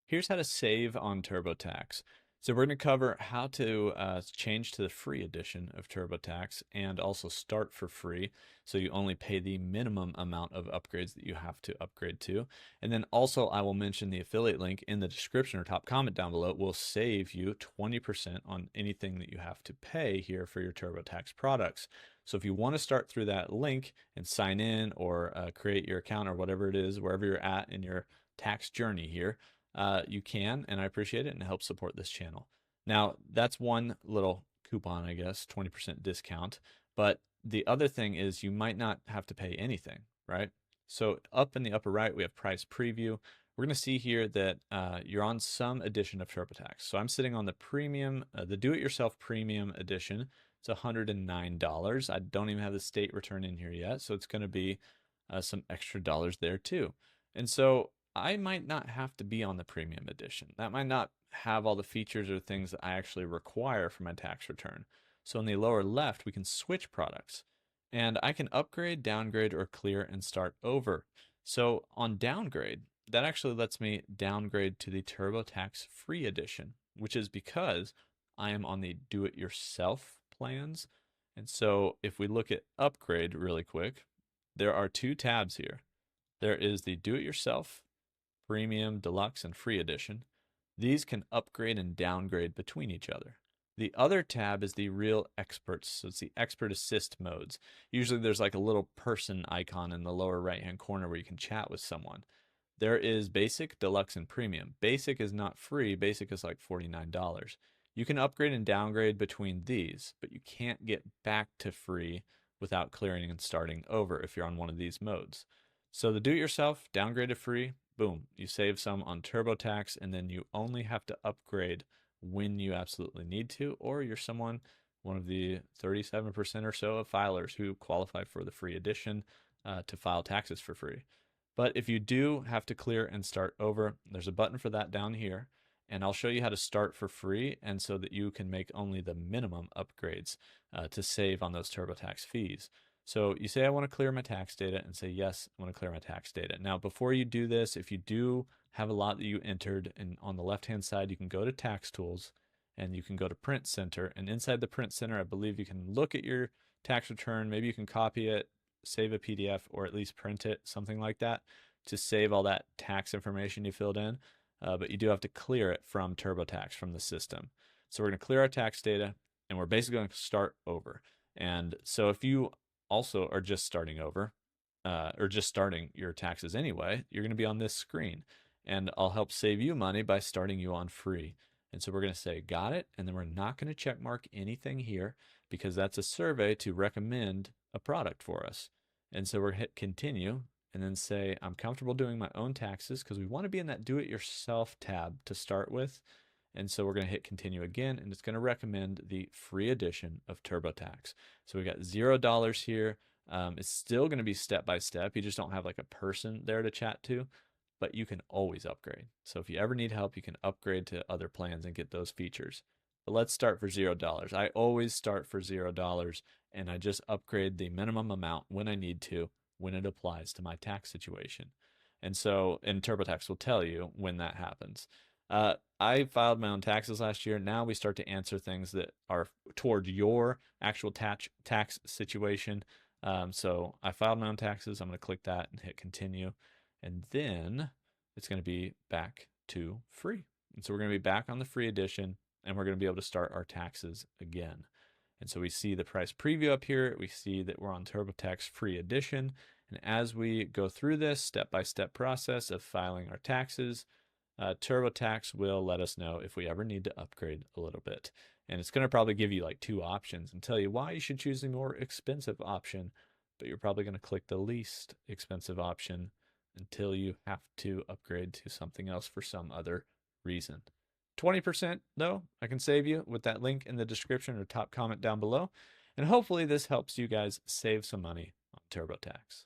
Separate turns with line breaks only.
Here's how to save on TurboTax. So we're going to cover how to change to the free edition of TurboTax and also start for free. So you only pay the minimum amount of upgrades that you have to upgrade to. And then also I will mention the affiliate link in the description or top comment down below will save you 20% on anything that you have to pay here for your TurboTax products. So if you want to start through that link and sign in or create your account or whatever it is, wherever you're at in your tax journey here, you can, and I appreciate it, and it helps support this channel. Now, that's one little coupon, I guess, 20% discount. But the other thing is you might not have to pay anything, right? So up in the upper right, we have price preview. We're going to see here that you're on some edition of TurboTax. So I'm sitting on the premium, the do-it-yourself premium edition. It's $109. I don't even have the state return in here yet, so it's going to be some extra dollars there too. And so I might not have to be on the premium edition. That might not have all the features or things that I actually require for my tax return. So in the lower left, we can switch products. And I can upgrade, downgrade, or clear and start over. So on downgrade, that actually lets me downgrade to the TurboTax Free Edition, which is because I am on the do-it-yourself plans. And so if we look at upgrade really quick, there are two tabs here. There is the do-it-yourself Premium, Deluxe, and Free Edition. These can upgrade and downgrade between each other. The other tab is the Real Experts, so it's the Expert Assist modes. Usually there's like a little person icon in the lower right-hand corner where you can chat with someone. There is Basic, Deluxe, and Premium. Basic is not free. Basic is like $49. You can upgrade and downgrade between these, but you can't get back to free without clearing and starting over if you're on one of these modes. So the do-it-yourself, downgrade to free, boom, you save some on TurboTax, and then you only have to upgrade when you absolutely need to, or you're one of the 37% or so of filers who qualify for the free edition to file taxes for free. But if you do have to clear and start over, there's a button for that down here, and I'll show you how to start for free, and so that you can make only the minimum upgrades to save on those TurboTax fees. So you say, I want to clear my tax data, and say, yes, I want to clear my tax data. Now, before you do this, if you do have a lot that you entered, and on the left-hand side, you can go to Tax Tools, and you can go to Print Center. And inside the Print Center, I believe you can look at your tax return. Maybe you can copy it, save a PDF, or at least print it, something like that, to save all that tax information you filled in. But you do have to clear it from TurboTax, from the system. So we're going to clear our tax data, and we're basically going to start over. And so if you also are just starting over, or just starting your taxes anyway, you're going to be on this screen. And I'll help save you money by starting you on free. And so we're going to say, got it. And then we're not going to check mark anything here because that's a survey to recommend a product for us. And so we're hit continue and then say, I'm comfortable doing my own taxes, because we want to be in that do-it-yourself tab to start with. And so we're going to hit continue again, and it's going to recommend the free edition of TurboTax. So we got $0 here. It's still going to be step by step. You just don't have like a person there to chat to, but you can always upgrade. So if you ever need help, you can upgrade to other plans and get those features. But let's start for $0. I always start for $0, and I just upgrade the minimum amount when I need to, when it applies to my tax situation. And so, and TurboTax will tell you when that happens. I filed my own taxes last year. Now we start to answer things that are toward your actual tax situation. So I filed my own taxes. I'm going to click that and hit continue. And then it's going to be back to free. And so we're going to be back on the free edition, and we're going to be able to start our taxes again. And so we see the price preview up here. We see that we're on TurboTax Free Edition. And as we go through this step-by-step process of filing our taxes, TurboTax will let us know if we ever need to upgrade a little bit. And it's going to probably give you like two options and tell you why you should choose the more expensive option, but you're probably going to click the least expensive option until you have to upgrade to something else for some other reason. 20% though, I can save you with that link in the description or top comment down below. And hopefully this helps you guys save some money on TurboTax.